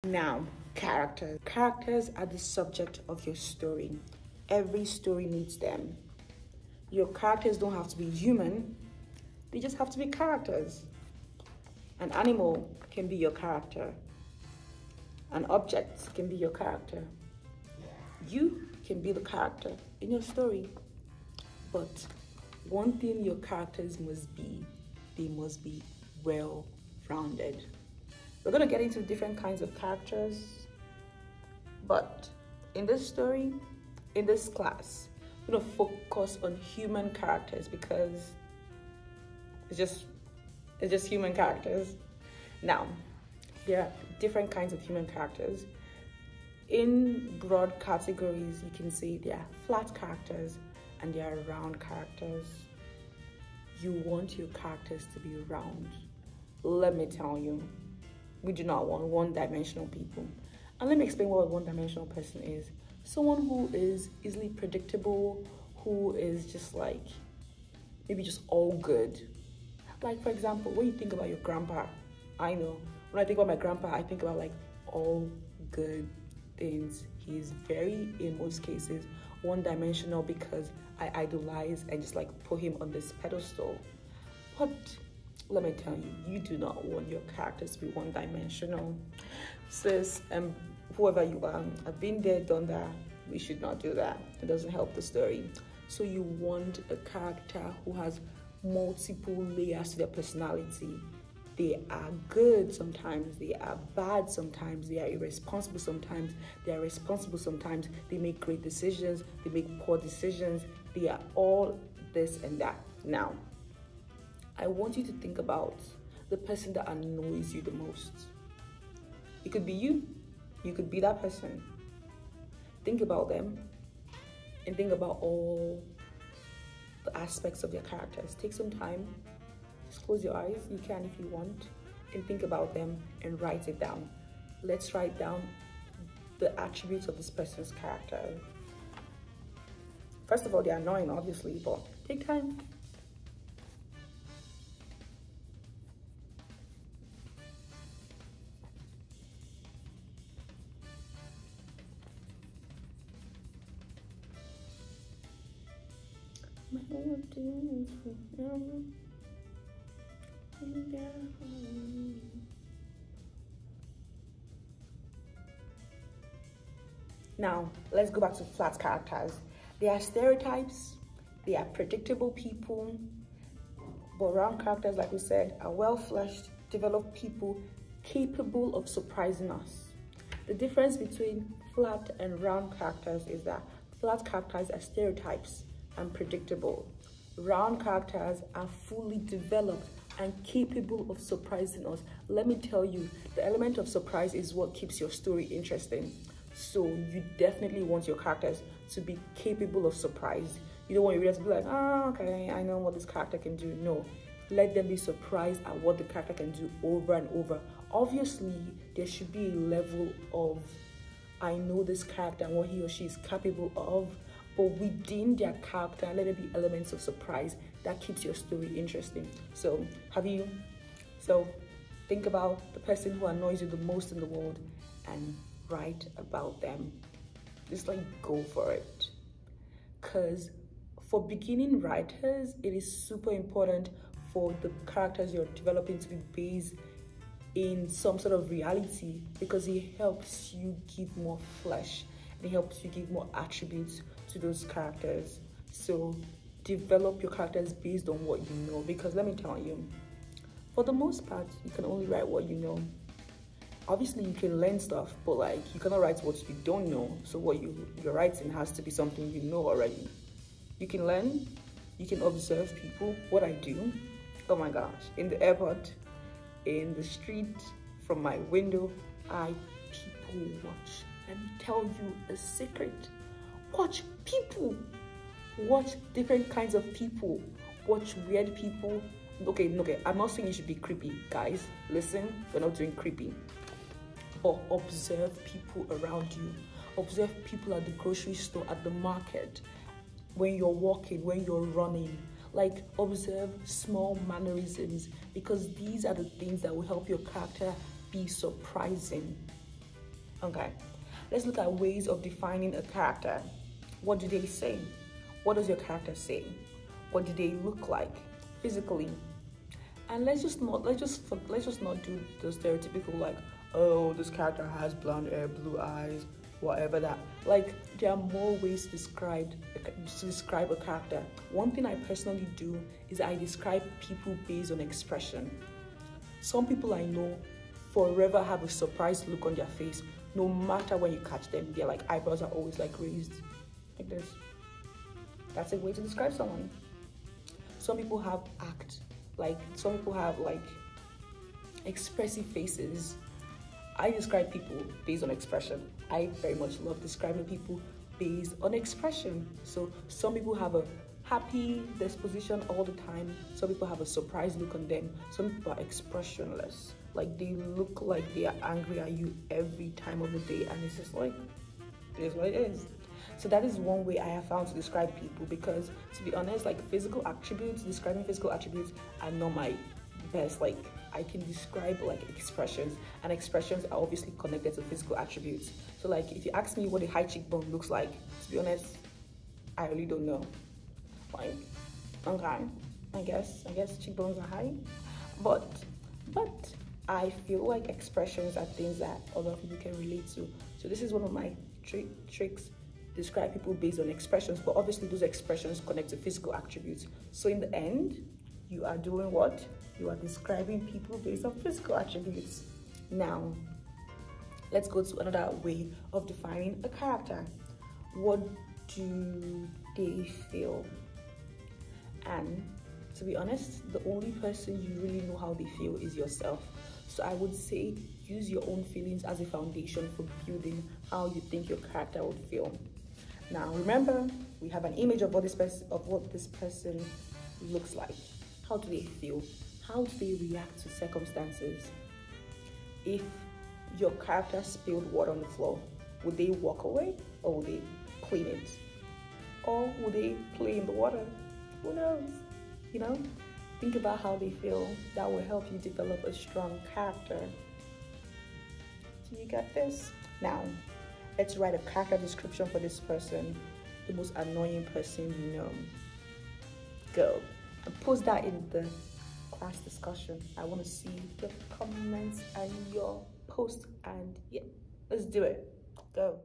Now, characters. Characters are the subject of your story. Every story needs them. Your characters don't have to be human, they just have to be characters. An animal can be your character. An object can be your character. You can be the character in your story. But one thing your characters must be, they must be well-rounded. We're going to get into different kinds of characters, but in this story, in this class, we're going to focus on human characters because it's just human characters. Now, there are different kinds of human characters. In broad categories, you can say there are flat characters and there are round characters. You want your characters to be round. Let me tell you, we do not want one-dimensional people. And let me explain what a one-dimensional person is. Someone who is easily predictable, who is just like, maybe just all good. Like, for example, when you think about your grandpa, I know, when I think about my grandpa, I think about like all good things. He's very, in most cases, one-dimensional because I idolize and just like put him on this pedestal. But let me tell you, you do not want your characters to be one-dimensional. Sis, whoever you are, I've been there, done that. We should not do that. It doesn't help the story. So you want a character who has multiple layers to their personality. They are good sometimes, they are bad sometimes, they are irresponsible sometimes, they are responsible sometimes, they make great decisions, they make poor decisions, they are all this and that. Now, I want you to think about the person that annoys you the most. It could be you could be that person. Think about them and think about all the aspects of their characters. Take some time, just close your eyes, you can if you want, and think about them and write it down. Let's write down the attributes of this person's character. First of all, they're annoying, obviously, but take time. Now, let's go back to flat characters. They are stereotypes, they are predictable people, but round characters, like we said, are well-fleshed, developed people capable of surprising us. The difference between flat and round characters is that flat characters are stereotypes and predictable. Round characters are fully developed and capable of surprising us. Let me tell you, the element of surprise is what keeps your story interesting. So you definitely want your characters to be capable of surprise. You don't want your readers to be like, oh, okay, I know what this character can do. No, let them be surprised at what the character can do over and over. Obviously, there should be a level of, I know this character and what he or she is capable of, but within their character, let there be elements of surprise that keeps your story interesting. So think about the person who annoys you the most in the world and write about them. Just like go for it. Because for beginning writers, it is super important for the characters you're developing to be based in some sort of reality, because it helps you give more flesh. It helps you give more attributes to those characters. So develop your characters based on what you know, because let me tell you, for the most part, you can only write what you know. Obviously, you can learn stuff, but like you cannot write what you don't know. So what you're writing has to be something you know already. You can learn, you can observe people. What I do, oh my gosh, in the airport, in the street, from my window, I people watch. Let me tell you a secret. Watch people. Watch different kinds of people. Watch weird people. Okay, I'm not saying you should be creepy, guys. Listen, we're not doing creepy. But observe people around you. Observe people at the grocery store, at the market, when you're walking, when you're running. Like, observe small mannerisms, because these are the things that will help your character be surprising. Okay, let's look at ways of defining a character. What do they say? What does your character say? What do they look like physically? And let's just not do the stereotypical like, oh, this character has blonde hair, blue eyes, whatever that. Like, there are more ways to describe a character. One thing I personally do is I describe people based on expression. Some people I know forever have a surprised look on their face. No matter when you catch them, their like eyebrows are always like raised like this. That's a way to describe someone. Some people have some people have like expressive faces. I describe people based on expression. I very much love describing people based on expression. So some people have a happy disposition all the time. Some people have a surprised look on them. Some people are expressionless. Like, they look like they are angry at you every time of the day, and it's just like, it is what it is. So that is one way I have found to describe people, because to be honest, like describing physical attributes are not my best. Like, I can describe like expressions, and expressions are obviously connected to physical attributes. So like, if you ask me what a high cheekbone looks like, to be honest, I really don't know. Like, okay, I guess cheekbones are high, but I feel like expressions are things that other people can relate to. So this is one of my tricks. Describe people based on expressions, but obviously those expressions connect to physical attributes. So in the end, you are doing what? You are describing people based on physical attributes. Now, let's go to another way of defining a character. What do they feel? And to be honest, the only person you really know how they feel is yourself. So I would say use your own feelings as a foundation for building how you think your character would feel. Now remember, we have an image of what this person looks like. How do they feel? How do they react to circumstances? If your character spilled water on the floor, would they walk away, or would they clean it? Or would they play in the water? Who knows? You know? Think about how they feel. That will help you develop a strong character. Do you get this? Now, let's write a character description for this person, the most annoying person you know. Go. And post that in the class discussion. I want to see your comments and your posts. And yeah, let's do it. Go.